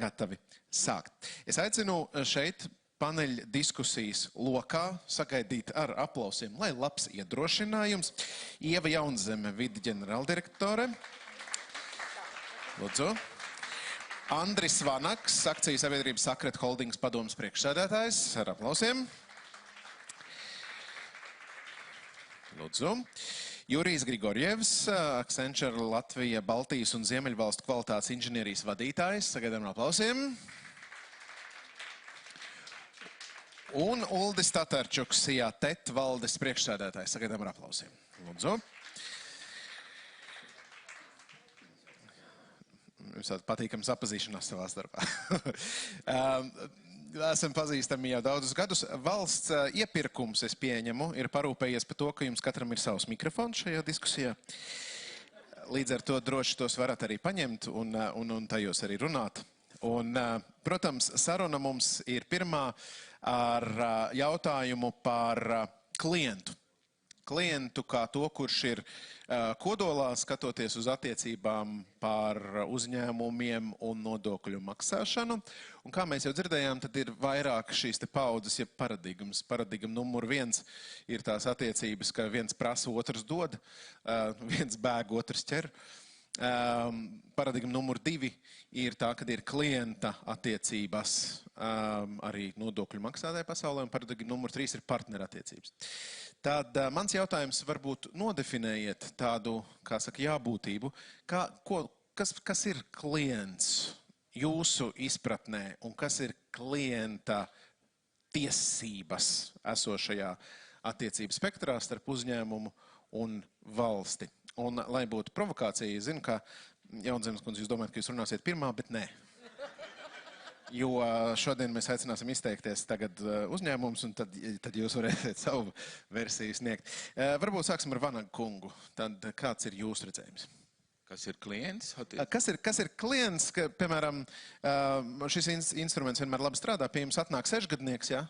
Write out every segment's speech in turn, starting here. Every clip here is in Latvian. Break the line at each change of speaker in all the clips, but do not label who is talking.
gatavi sākt. Es aicinu šeit paneļa diskusijas lokā sagaidīt ar aplausiem, lai labs iedrošinājums. Ieva Jaunzeme, vidi ģenerāldirektore. Lūdzu. Andris Vanaks, akciju sabiedrības Sakret Holdings padomas priekšsēdētājs, ar aplausiem. Lūdzu. Jurijs Grigorjevs, Accenture Latvija, Baltijas un Ziemeļvalstu kvalitātes inženierijas vadītājs, sagaidām ar aplausiem. Un Uldis Tatarčuks, TET valdes priekšsēdētājs. Sagaidām ar aplausiem. Lūdzu. Jums tāda patīkams apazīšanās savā starpā. Esam pazīstami jau daudzus gadus. Valsts iepirkums, es pieņemu, ir parūpējies par to, ka jums katram ir savs mikrofons šajā diskusijā. Līdz ar to droši tos varat arī paņemt un tajos arī runāt. Un, protams, saruna mums ir pirmā ar jautājumu par klientu. Klientu kā to, kurš ir kodolā, skatoties uz attiecībām par uzņēmumiem un nodokļu maksāšanu. Un kā mēs jau dzirdējām, tad ir vairāk šīs te paudzes, ja paradigmas. Paradigma numur 1 ir tās attiecības, ka viens prasa, otrs dod, viens bēg, otrs ķer. Paradigma numur 2 ir tā, kad ir klienta attiecības arī nodokļu maksātāju pasaulē, un paradigma numur 3 ir partnerattiecības. Tad mans jautājums varbūt nodefinējiet tādu, kā saka, jābūtību, kas ir klients jūsu izpratnē un kas ir klienta tiesības esošajā attiecību spektrā starp uzņēmumu un valsti. Un, lai būtu provokācija, es zinu, ka Jaunzemes kundze, jūs domājat, ka jūs runāsiet pirmā, bet nē. Jo šodien mēs aicināsim izteikties tagad uzņēmums, un tad jūs varēsiet savu versiju sniegt. Varbūt sāksim ar Vanagu kungu. Tad kāds ir jūsu redzējums?
Kas ir klients?
Kas ir klients, ka, piemēram, šis instruments vienmēr labi strādā, pie jums atnāk 6-gadnieks, jā?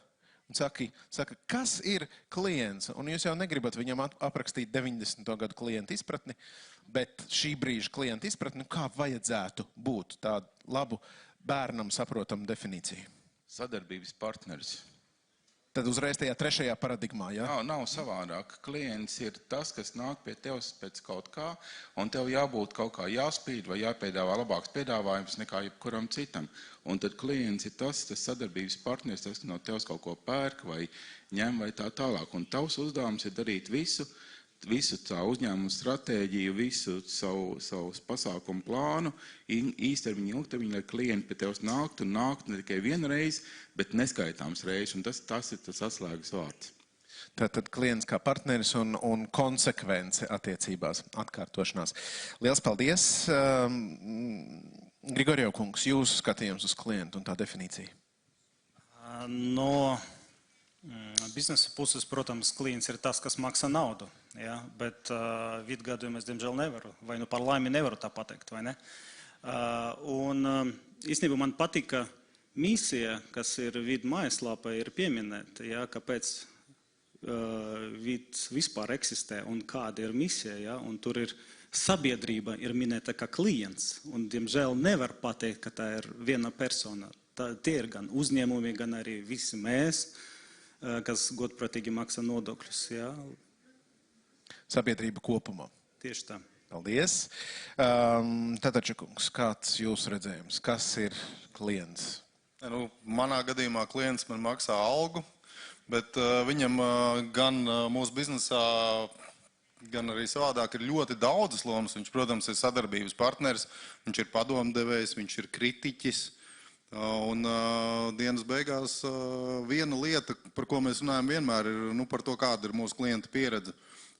Un saka, kas ir klients? Un jūs jau negribat viņam aprakstīt 90. gadu klientu izpratni, bet šī brīža klientu izpratni, kā vajadzētu būt tādu labu bērnam saprotamu definīciju?
Sadarbības partneris.
Tad uzreiz tajā trešajā paradigmā, jā?
Nav savādāk. Klients ir tas, kas nāk pie tevis pēc kaut kā, un tev jābūt kaut kā jāspīd vai jāpiedāvā labāks piedāvājums nekā jebkuram citam. Un tad klients ir tas sadarbības partneris, tas, kas no tevis kaut ko pērk vai ņem vai tā tālāk. Un tavs uzdevums ir darīt visu tā uzņēmuma stratēģiju, visu savu pasākumu plānu, īstermiņa, ilgtermiņa, lai klienti pie tevis nāktu ne tikai vienu reizi, bet neskaitāms reizes. Un tas ir tas atslēgas vārds.
Tātad klients kā partneris un konsekvence attiecībās, atkārtošanās. Liels paldies! Grigorjev kungs, jūsu skatījums uz klientu un tā definīcija?
No biznesa puses, protams, klients ir tas, kas maksā naudu. Ja? Bet vidgadījumā es, diemžēl, nevaru, vai nu par laimi nevaru tā pateikt, vai ne? Un īstenībā man patika misija, kas ir vid mājaslapā, ir pieminēta, ja? Kāpēc vid vispār eksistē un kāda ir misija, ja? Un tur ir sabiedrība ir minēta kā klients, un, diemžēl, nevar pateikt, ka tā ir viena persona. Tie ir gan uzņēmumi, gan arī visi mēs, kas godprātīgi maksā nodokļus. Ja?
Sabiedrība kopumā.
Tieši tā.
Paldies. Tatarčukungs, kāds jūsu redzējums? Kas ir klients?
Manā gadījumā klients man maksā algu, bet viņam gan mūsu biznesā, gan arī savādāk ir ļoti daudzas lomas. Viņš, protams, ir sadarbības partneris, viņš ir padomdevējs, viņš ir kritiķis. Un dienas beigās viena lieta, par ko mēs runājam vienmēr, ir par to, kāda ir mūsu klienta pieredze.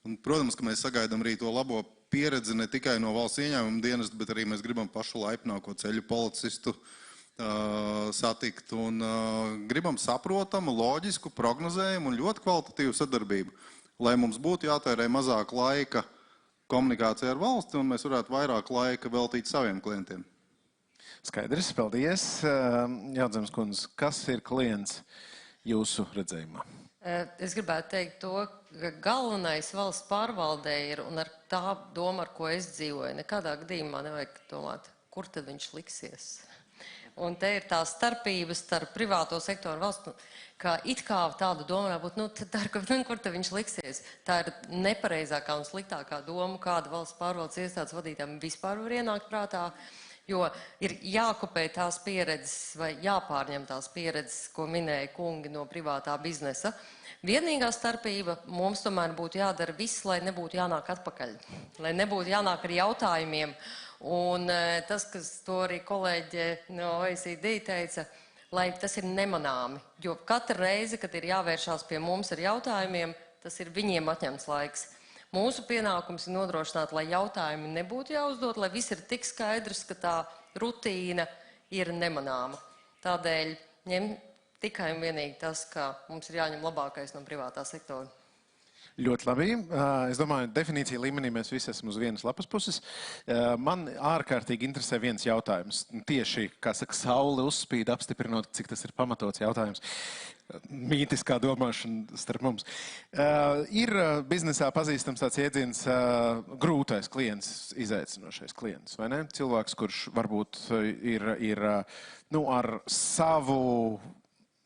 Un, protams, ka mēs sagaidām arī to labo pieredzi ne tikai no valsts ieņēmuma dienesta, bet arī mēs gribam pašu laipnāko ceļu policistu satikt. Un gribam saprotamu, loģisku, prognozējumu un ļoti kvalitatīvu sadarbību, lai mums būtu jātērē mazāk laika komunikācijā ar valsti un mēs varētu vairāk laika veltīt saviem klientiem.
Skaidrs, paldies. Jaunzemes kundze, kas ir klients jūsu redzējumā?
Es gribētu teikt to, ka galvenais valsts pārvaldē ir, un ar tā doma, ar ko es dzīvoju, nekādā gadījumā nevajag domāt, kur tad viņš liksies. Un te ir tās starpības starp privāto sektoru un valstu, ka it kā tāda doma būtu, kur te viņš liksies. Tā ir nepareizākā un sliktākā doma, kāda valsts pārvaldes iestādes vadītājiem vispār var ienākt prātā, jo ir jākopē tās pieredzes vai jāpārņem tās pieredzes, ko minēja kungi no privātā biznesa. Vienīgā starpība mums tomēr būtu jādara viss, lai nebūtu jānāk atpakaļ, lai nebūtu jānāk ar jautājumiem. Un tas, kas to arī kolēģe no OECD teica, lai tas ir nemanāmi, jo katra reize, kad ir jāvēršās pie mums ar jautājumiem, tas ir viņiem atņemts laiks. Mūsu pienākums ir nodrošināt, lai jautājumi nebūtu jāuzdot, lai viss ir tik skaidrs, ka tā rutīna ir nemanāma. Tādēļ ņem tikai un vienīgi tas, ka mums ir jāņem labākais no privātā sektora.
Ļoti labi. Es domāju, definīcija līmenī mēs visi esam uz vienas lapas puses. Man ārkārtīgi interesē viens jautājums. Tieši, kā saka, saule uzspīd, apstiprinot, cik tas ir pamatots jautājums. Mītiskā domāšana starp mums. Ir biznesā pazīstams tāds jēdziens grūtais klients, izaicinošais klients, vai ne? Cilvēks, kurš varbūt ir ar savu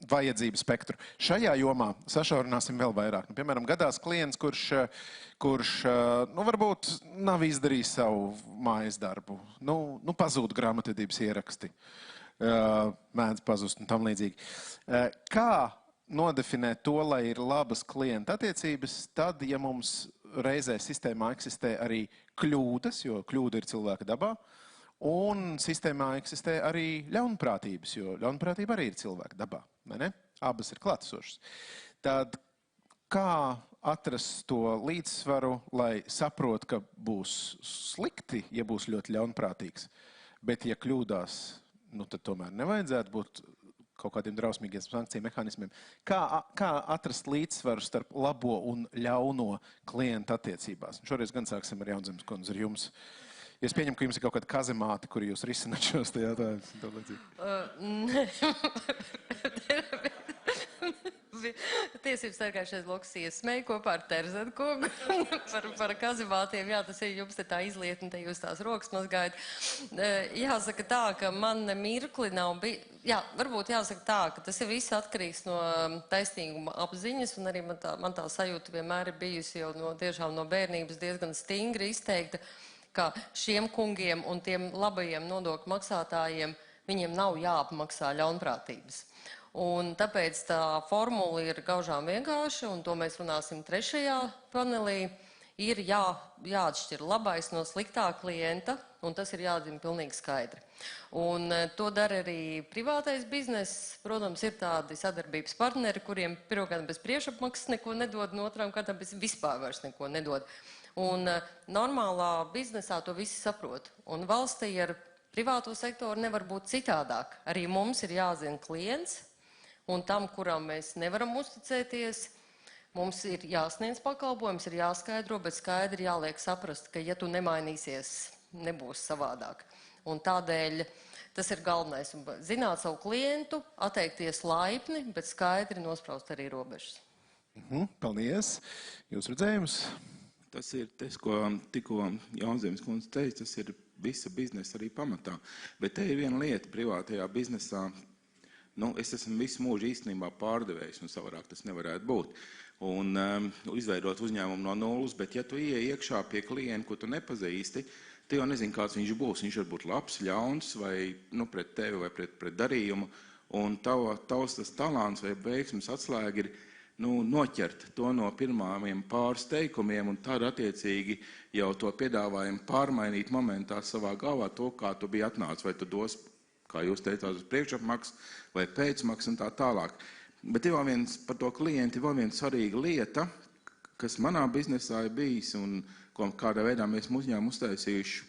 vajadzību spektru. Šajā jomā sašaurināsim vēl vairāk. Piemēram, gadās klients, kurš varbūt nav izdarījis savu mājas darbu. Pazūd grāmatvedības ieraksti, mēdz pazust un tam līdzīgi. Kā nodefinēt to, lai ir labas klienta attiecības, tad, ja mums reizē sistēmā eksistē arī kļūdas, jo kļūda ir cilvēka dabā, un sistēmā eksistē arī ļaunprātības, jo ļaunprātība arī ir cilvēka dabā, vai ne? Abas ir klātesošas. Tad kā atrast to līdzsvaru, lai saprot, ka būs slikti, ja būs ļoti ļaunprātīgs, bet ja kļūdās, tad tomēr nevajadzētu būt kaut kādiem drausmīgiem sankciju mehānismiem. Kā atrast līdzsvaru starp labo un ļauno klientu attiecībās? Šoreiz gan sāksim ar Jaunzemes kundzi, ar jums. Es pieņemu, ka jums ir kaut kāda kazemāte, kur jūs risināt šos te jautājumus.
Tiesības sargājušais loks iesmēja kopā ar Terzenu kungu par kazemātiem. Jā, tas ir jums te tā izlietni, te jūs tās rokas mazgājat. Jāsaka tā, ka man mirkli nav bijis. Jā, varbūt jāsaka tā, ka tas ir viss atkarīgs no taisnīguma apziņas, un arī man tā sajūta vienmēr ir bijusi jau tiešām no bērnības diezgan stingri izteikta, ka šiem kungiem un tiem labajiem nodokļu maksātājiem viņiem nav jāapmaksā ļaunprātības. Un tāpēc tā formula ir gaužām vienkārša, un to mēs runāsim trešajā panelī, ir jāatšķir labais no sliktā klienta, un tas ir jāzina pilnīgi skaidri. Un to dara arī privātais bizness. Protams, ir tādi sadarbības partneri, kuriem pirmkārt bez priekšapmaksas neko nedod, un otrām kārtām bez vispār vairs neko nedod. Un normālā biznesā to visi saprot. Un valstī ar privāto sektoru nevar būt citādāk. Arī mums ir jāzina klients, un tam, kuram mēs nevaram uzticēties, mums ir jāsniedz pakalpojums, ir jāskaidro, bet skaidri jāliek saprast, ka ja tu nemainīsies, nebūs savādāk. Un tādēļ tas ir galvenais. Zināt savu klientu, atteikties laipni, bet skaidri nospraust arī robežas.
Paldies. Jūs redzējums?
Tas ir tas, ko tikko Jaunzemes kundze teica, tas ir visa biznesa arī pamatā. Bet te ir viena lieta privātajā biznesā. Es esmu visu mūžu īstenībā pārdevējs, un savādāk tas nevarētu būt. Un izveidot uzņēmumu no nulles, bet ja tu ieej iekšā pie klienta, ko tu nepazīsti, tu jau nezini, kāds viņš būs. Viņš var būt labs, ļauns, vai pret tevi, vai pret darījumu. Un tavs tas talants vai veiksmes atslēga ir noķert to no pirmajiem pāris teikumiem un tad attiecīgi jau to piedāvājumu pārmainīt momentā savā galvā to, kā tu biji atnācis, vai tu dos, kā jūs teicāt, uz priekšapmaksu vai pēcmaksu un tā tālāk. Bet ir vēl viens par to klienti, vēl viena svarīga lieta, kas manā biznesā ir bijis un kādā veidā mēs uzņēmumu uztaisījuši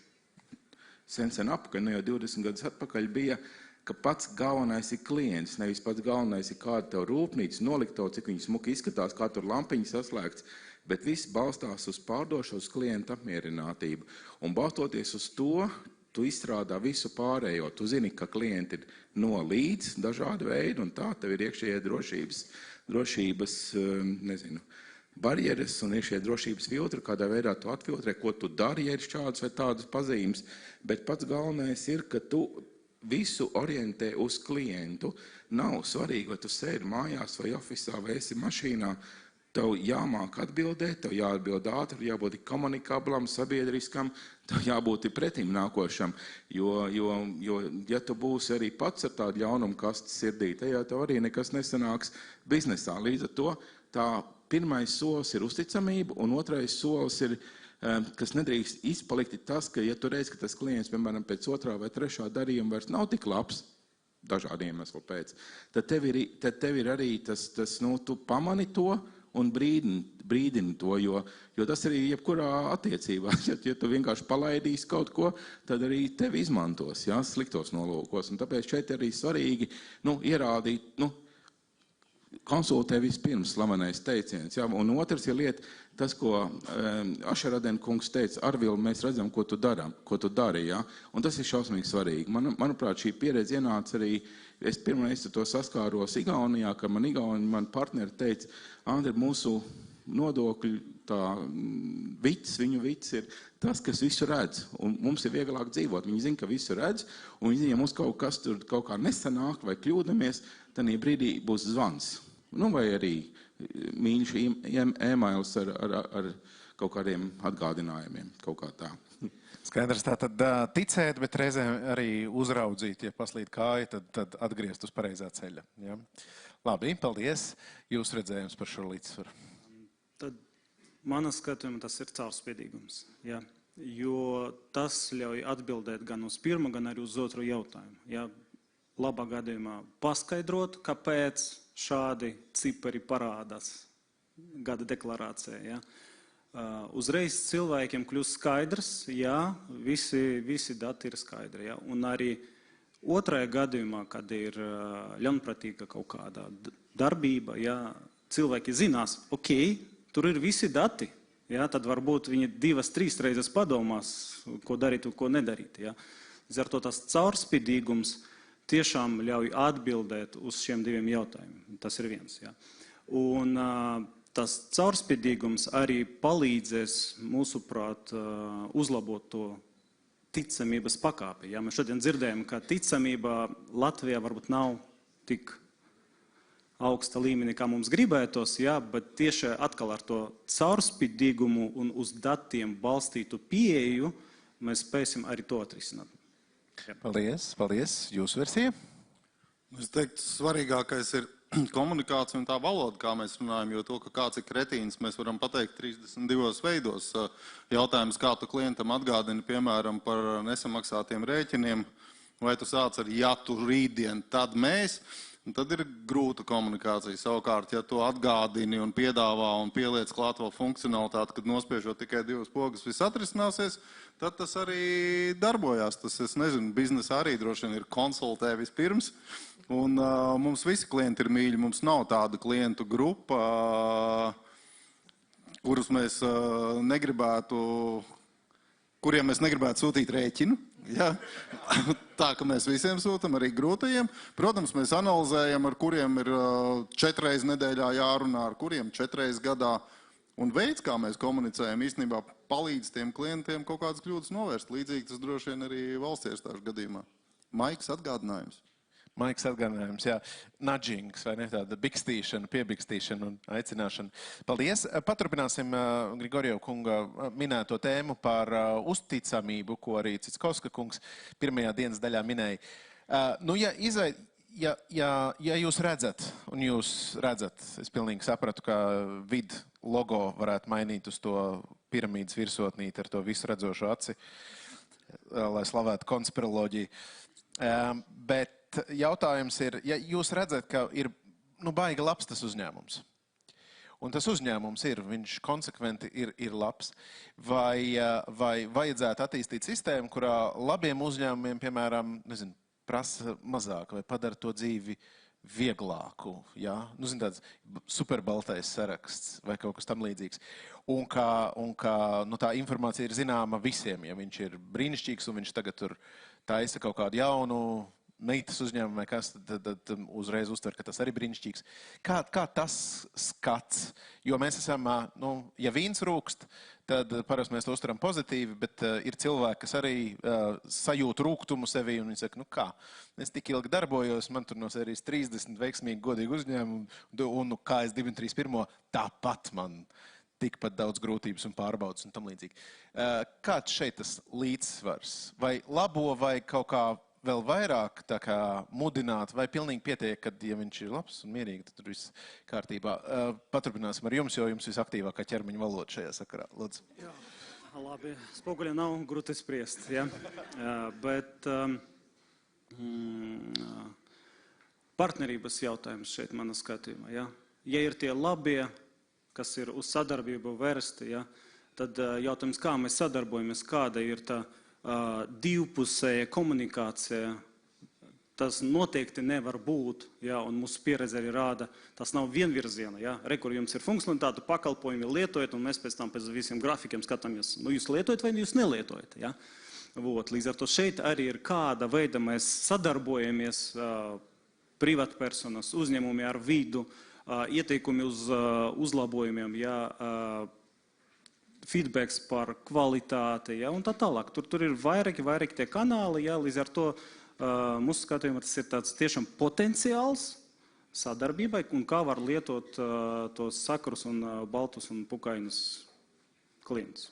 sen apakaļ, jau 20 gadus atpakaļ bija, ka pats galvenais ir klients, nevis pats galvenais ir kāda tev rūpnīca, noliktavu, cik viņi smuki izskatās, kā tur lampiņas saslēgts, bet viss balstās uz pārdošos klienta apmierinātību. Un balstoties uz to, tu izstrādā visu pārējo. Tu zini, ka klienti ir no līdz dažādi veidi, un tā tev ir iekšējie drošības barjeras un iekšējie drošības filtri, kādā veidā tu atfiltrē, ko tu dari, ja ir šādas vai tādas pazīmes. Bet pats galvenais ir, ka tu visu orientē uz klientu. Nav svarīgi, vai tu sēdi mājās vai ofisā vai esi mašīnā. Tev jāmāk atbildēt, tev jāatbild ātri, jābūt komunikablam, sabiedriskam, tev jābūt pretim nākošam. Jo, ja tu būsi arī pats ar tādu ļaunumu kasti sirdī, tajā tev arī nekas nesanāks biznesā. Līdz ar to tā pirmais solis ir uzticamība, un otrais solis ir, kas nedrīkst izpalikt, ir tas, ka, ja tu redz, ka tas klients, piemēram, pēc otrā vai trešā darījuma vairs nav tik labs, dažādiem iemeslu pēc, tad tev ir arī tas tu pamani to, un brīdini to, jo tas arī jebkurā attiecībā. Ja tu vienkārši palaidīsi kaut ko, tad arī tevi izmantos, ja, sliktos nolūkos. Un tāpēc šeit arī svarīgi ierādīt, konsultē vispirms slavenais teiciens. Ja, un otrs ir lieta, tas, ko Ašeraden kungs teica, Arvil, mēs redzam, ko tu dari, ja, un tas ir šausmīgi svarīgi. Manuprāt, šī pieredze ienāca arī, es pirmreiz to saskāros Igaunijā, ka man partneri teica, Andri, mūsu nodokļu viņu vits ir tas, kas visu redz, un mums ir vieglāk dzīvot. Viņi zina, ka visu redz, un viņi zina, ja mums kaut kas tur kaut kā nesanāk vai kļūdamies, tad brīdī būs zvans. Vai arī mīļš e-mails ar kaut kādiem atgādinājumiem, kaut kā tā.
Skaidrs, tātad ticēt, bet reizēm arī uzraudzīt, ja paslīd kāja, tad atgriezt uz pareizā ceļa. Ja? Labi, paldies. Jūs redzējums par šo līdzsvaru.
Tad mana skatījuma tas ir caurspīdīgums. Ja? Jo tas ļauj atbildēt gan uz pirmo, gan arī uz otru jautājumu. Ja? Labā gadījumā paskaidrot, kāpēc šādi cipari parādās gada deklarācijā. Ja? Uzreiz cilvēkiem kļūst skaidrs, ja visi dati ir skaidri. Ja? Un arī otrajā gadījumā, kad ir ļaunprātīga kaut kāda darbība, ja cilvēki zinās, ok, tur ir visi dati, ja? Tad varbūt viņi 2-3 reizes padomās, ko darīt un ko nedarīt. Ja? Līdz ar to tas caurspīdīgums tiešām ļauj atbildēt uz šiem diviem jautājumiem. Tas ir viens. Ja? Un tas caurspīdīgums arī palīdzēs, mūsuprāt, uzlabot to ticamības pakāpi. Ja? Mēs šodien dzirdējam, ka ticamība Latvijā varbūt nav tik augsta līmenī, kā mums gribētos, ja? Bet tieši atkal ar to caurspīdīgumu un uz datiem balstītu pieeju mēs spēsim arī to atrisināt.
Paldies, paldies. Jūsu versija?
Es teiktu, svarīgākais ir komunikācija un tā valoda, kā mēs runājam, jo to, ka kāds ir kretīns, mēs varam pateikt 32 veidos. Jautājums, kā tu klientam atgādini, piemēram, par nesamaksātiem rēķiniem, vai tu sāc ar ja tu rītdien, tad mēs, un tad ir grūta komunikācija. Savukārt, ja tu atgādini un piedāvā un pieliec klāt vēl funkcionalitāti, kad nospiežot tikai 2 pogas, viss atrisināsies, tad tas arī darbojās. Tas, es nezinu, biznesa arī droši vien ir konsultē vispirms. Un mums visi klienti ir mīļi. Mums nav tāda klientu grupa, kuriem mēs negribētu sūtīt rēķinu. Ja? Tā, ka mēs visiem sūtam, arī grūtajiem. Protams, mēs analizējam, ar kuriem ir 4 reizes nedēļā jārunā, ar kuriem 4 reizes gadā. Un veids, kā mēs komunicējam, īstenībā palīdz tiem klientiem kaut kādas kļūdas novērst. Līdzīgi tas droši vien arī valsts iestāžu gadījumā. Maiks atgādinājums.
Maiks atgādinājums, jā. Nudgings, vai ne? Tāda bikstīšana, piebikstīšana un aicināšana. Paldies. Paturpināsim Grigorjev kunga minēto tēmu par uzticamību, ko arī Cickovska kungs pirmajā dienas daļā minēja. Ja jūs redzat, es pilnīgi sapratu, ka vid logo varētu mainīt uz to piramīdas virsotnīti ar to visu redzošo aci, lai slavētu konspiroloģiju. Bet jautājums ir, ja jūs redzat, ka ir baigi labs tas uzņēmums, un tas uzņēmums viņš konsekventi ir labs, vai vajadzētu attīstīt sistēmu, kurā labiem uzņēmumiem, piemēram, prasa mazāk vai padara to dzīvi vieglāku, ja? Tāds superbaltais saraksts vai kaut kas tam līdzīgs. Un kā tā informācija ir zināma visiem, ja viņš ir brīnišķīgs un viņš tagad tur taisa kaut kādu jaunu meitas uzņēmumu vai kas, tad uzreiz uztver, ka tas arī brīnišķīgs. Kā tas skats? Jo mēs esam, ja vīns rūkst, tad parasti mēs to uztveram pozitīvi, bet ir cilvēki, kas arī sajūt rūgtumu sevī, un viņi saka, nu kā, es tik ilgi darbojos, man tur no sērijas 30 veiksmīgi, godīgi uzņēmumi, un nu, kā es 231. Tāpat man tikpat daudz grūtības un pārbaudas un tam līdzīgi. Kāds šeit tas līdzsvars? Vai labo, vai kaut kā vēl vairāk tā kā mudināt, vai pilnīgi pietiek, kad, ja viņš ir labs un mierīgi, tad tur viss kārtībā. Paturpināsim ar jums, jo jums visaktīvākā ķermeņa valoda šajā sakarā. Lūdzu.
Jā, labi. Spoguļa nav grūti spriest, ja? Bet partnerības jautājums šeit mana skatījumā, ja? Ja ir tie labie, kas ir uz sadarbību vērsti, ja? Tad jautājums, kā mēs sadarbojamies, kāda ir tā divpusēja komunikācija, tas noteikti nevar būt, ja, un mūsu pieredze arī rāda, tas nav vienvirziena, ja, kur jums ir funkcionalitāte, pakalpojumi lietojat, un mēs pēc tam pēc visiem grafikiem skatāmies, nu jūs lietojat vai jūs nelietojat, ja. Līdz ar to šeit arī ir kāda veida mēs sadarbojamies, privātpersonas, uzņēmumi ar vidu, ieteikumi uz uzlabojumiem, ja, feedbacks par kvalitāti, ja, un tā tālāk. Tur ir vairāki tie kanāli, ja, līdz ar to mūsu skatījumā tas ir tāds tiešām potenciāls sadarbībai, un kā var lietot tos sakarus un baltus un pukainus klientus.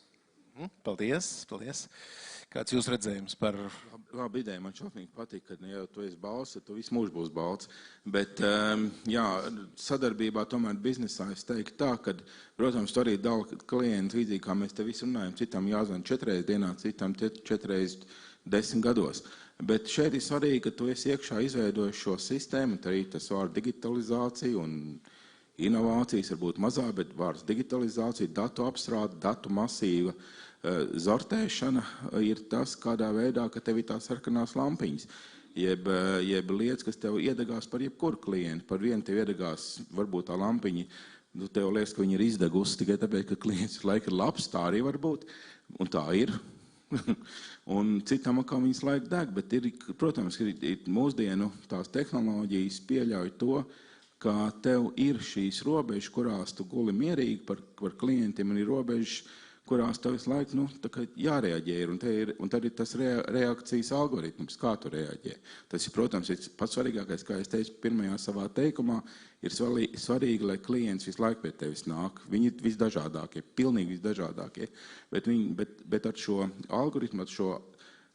Paldies, paldies. Kāds jūs redzējums par...
Labi ideja, man šausmīgi patīk, ka ja tu esi balts, tad tu visu mūžu būs balts. Bet, jā, sadarbībā tomēr biznesā es teiktu tā, ka, protams, tu arī dala klientu līdzīgi, kā mēs te visi runājam, citam jāzvan 4 reizes dienā, citam 4 reizes 10 gados. Bet šeit ir svarīgi, ka tu esi iekšā izveidojis šo sistēmu, arī tas vārds digitalizācija un inovācijas varbūt mazā, bet vārds digitalizācija, datu apstrāde, datu masīva, zortēšana ir tas, kādā veidā, ka tev ir tās sarkanās lampiņas, jeb lietas, kas tev iedegās par jebkuru klientu. Par vienu tev iedegās varbūt tā lampiņa, tev liekas, ka viņa ir izdegusi tikai tāpēc, ka klients laika ir labs, tā arī var būt, un tā ir. Un citam atkal viņas laika deg, bet ir, protams, ir mūsdienu tās tehnoloģijas pieļauj to, ka tev ir šīs robežas, kurās tu guli mierīgi par klientiem, un ir robežas, kurās tev visu laiku jārēģē ir, un tad ir tas reakcijas algoritms, kā tu reaģē. Tas ir, protams, ir pats svarīgākais, kā es teicu pirmajā savā teikumā, ir svarīgi, lai klients visu laiku pie tevis nāk. Viņi ir visdažādākie, pilnīgi visdažādākie, bet ar šo algoritmu,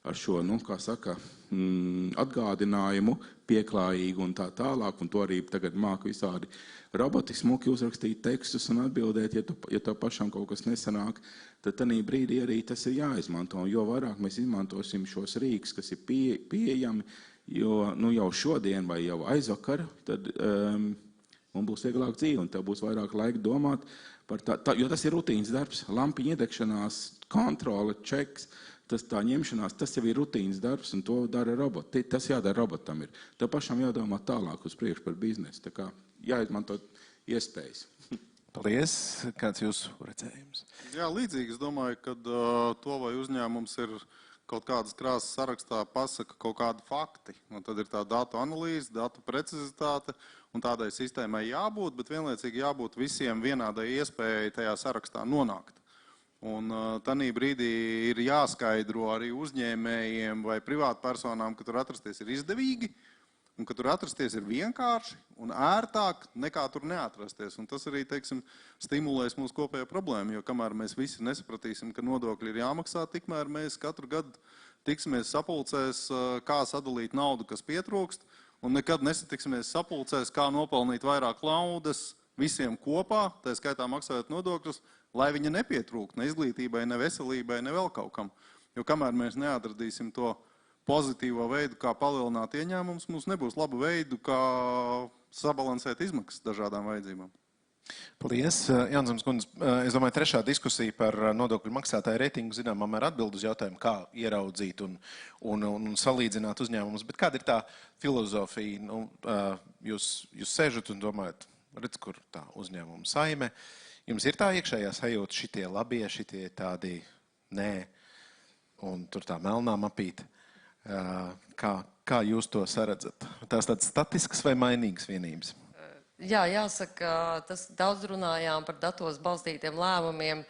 ar šo, nu, kā saka, atgādinājumu, pieklājīgu un tā tālāk, un to arī tagad māku visādi roboti smuki uzrakstīt tekstus un atbildēt, ja tev pašam kaut kas nesanāk, tad tanī brīdī arī tas ir jāizmanto. Un jo vairāk mēs izmantosim šos rīkus, kas ir pieejami, jo nu, jau šodien vai jau aizvakar, tad mums būs vieglāk dzīve, un tev būs vairāk laika domāt par jo tas ir rutīnas darbs, lampiņa iedegšanās, kontrole, čeks, tas tā ņemšanās, tas jau ir rutīnas darbs, un to dara roboti. Tas jādara robotam ir. Tev pašam jādomā tālāk uz priekšu par biznesu. Tā kā jāizmanto iespējas.
Paldies. Kāds jūsu redzējums?
Jā, līdzīgi es domāju, ka to vai uzņēmums ir kaut kādas krāsas sarakstā pasaka kaut kādi fakti. Un tad ir tā datu analīze, datu precizitāte, un tādai sistēmai jābūt, bet vienlaicīgi jābūt visiem vienādai iespējai tajā sarakstā nonākt. Un tanī brīdī ir jāskaidro arī uzņēmējiem vai privātpersonām, ka tur atrasties ir izdevīgi, un ka tur atrasties ir vienkārši un ērtāk nekā tur neatrasties. Un tas arī, teiksim, stimulēs mūsu kopējo problēmu, jo kamēr mēs visi nesapratīsim, ka nodokļi ir jāmaksā, tikmēr mēs katru gadu tiksimies sapulcēs, kā sadalīt naudu, kas pietrūkst, un nekad nesatiksimies sapulcēs, kā nopelnīt vairāk naudas visiem kopā, tā skaitā maksājot nodokļus, lai viņa nepietrūkt ne izglītībai, ne veselībai, ne vēl kaut kam. Jo kamēr mēs neatradīsim to pozitīvo veidu, kā palielināt ieņēmumus, mums nebūs labu veidu, kā sabalansēt izmaksas dažādām vajadzībām.
Paldies. Jānis Kundze, es domāju, trešā diskusija par nodokļu maksātāju reitingu zināmā mērā atbild uz jautājumu, kā ieraudzīt un salīdzināt uzņēmumus. Bet kāda ir tā filozofija? Nu, jūs sēžat un domājat, redz, kur tā uzņēmuma saime. Jums ir tā iekšējā sajūta, šitie labie, šitie tādi nē, un tur tā melnā mapīte. Kā jūs to saredzat? Tās tādas statiskas vai mainīgas vienības?
Jā, jāsaka, tas daudz runājām par datos balstītiem lēmumiem.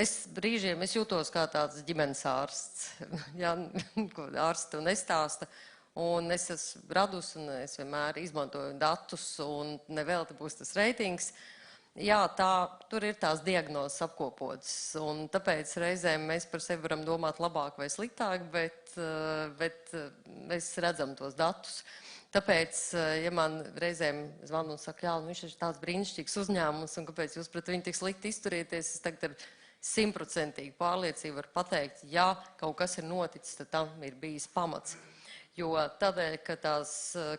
Es brīžiem jūtos kā tāds ģimenes ārsts, ja, ko ārsts tev nestāsta. Un es esmu radusi, un es vienmēr izmantoju datus, un nevelti būs tas reitings. Jā, tur ir tās diagnozes apkopotas, un tāpēc reizēm mēs par sevi varam domāt labāk vai sliktāk, bet mēs redzam tos datus. Tāpēc, ja man reizēm zvanu un saka, jā, viņš ir tāds brīnišķīgs uzņēmums, un kāpēc jūs pret viņu tik slikti izturieties, es tagad ar 100% pārliecību varu pateikt, ja kaut kas ir noticis, tad tam ir bijis pamats. Jo tādēļ, ka tās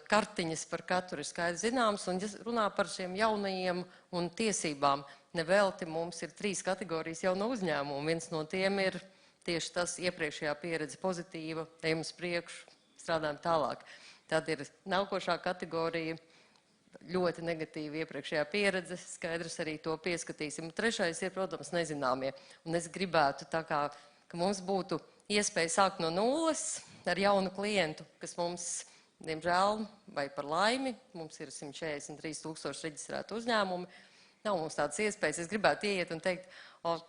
kartiņas par katru ir skaidri zināmas, un ja runā par šiem jaunajiem un tiesībām, nevelti mums ir 3 kategorijas jauno uzņēmumu. Viens no tiem ir tieši tas iepriekšējā pieredze pozitīva, ejam uz priekšu, strādājam tālāk. Tad ir nākošā kategorija, ļoti negatīva iepriekšējā pieredze, skaidrs arī to pieskatīsim. Trešais ir, protams, nezināmie. Un es gribētu tā kā, ka mums būtu iespēja sākt no nulles ar jaunu klientu, kas mums, diemžēl, vai par laimi, mums ir 143 000 reģistrētu uzņēmumi. Nav mums tādas iespējas. Es gribētu ieiet un teikt,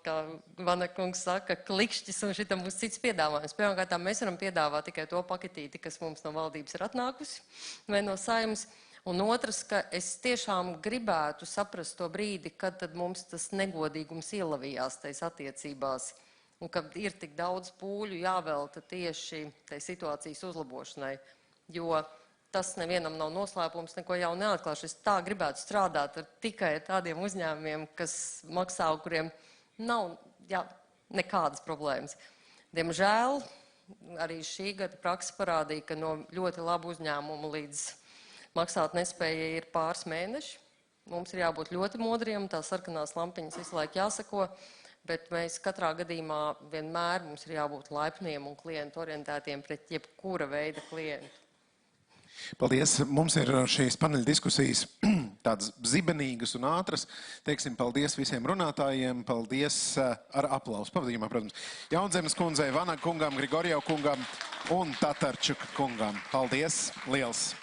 kā Vanakungs saka, klikšķis un šitam būs cits piedāvājums. Pirmkārt, mēs varam piedāvāt tikai to paketīti, kas mums no valdības ir atnākusi vai no Saeimas. Un otrs, ka es tiešām gribētu saprast to brīdi, kad tad mums tas negodīgums ielavījās tais attiecībās. Un ka ir tik daudz pūļu jāvelta tieši tai situācijas uzlabošanai, jo tas nevienam nav noslēpums, neko jau neatklāšu. Es tā gribētu strādāt ar tikai tādiem uzņēmumiem, kas maksā, kuriem nav nekādas problēmas. Diemžēl arī šī gada praksa parādīja, ka no ļoti labu uzņēmumu līdz maksāt nespējai ir pāris mēneši. Mums ir jābūt ļoti modriem, tās sarkanās lampiņas visu laiku jāsako. Bet mēs katrā gadījumā vienmēr mums ir jābūt laipniem un klientu orientētiem pret jebkura veida klientu.
Paldies. Mums ir šīs paneļa diskusijas tādas zibenīgas un ātras. Teiksim paldies visiem runātājiem. Paldies ar aplausu pavadījumā, protams. Jaunzemes kundzei, Vanaga kungam, Grigorjev kungam un Tatarčuk kungam. Paldies liels!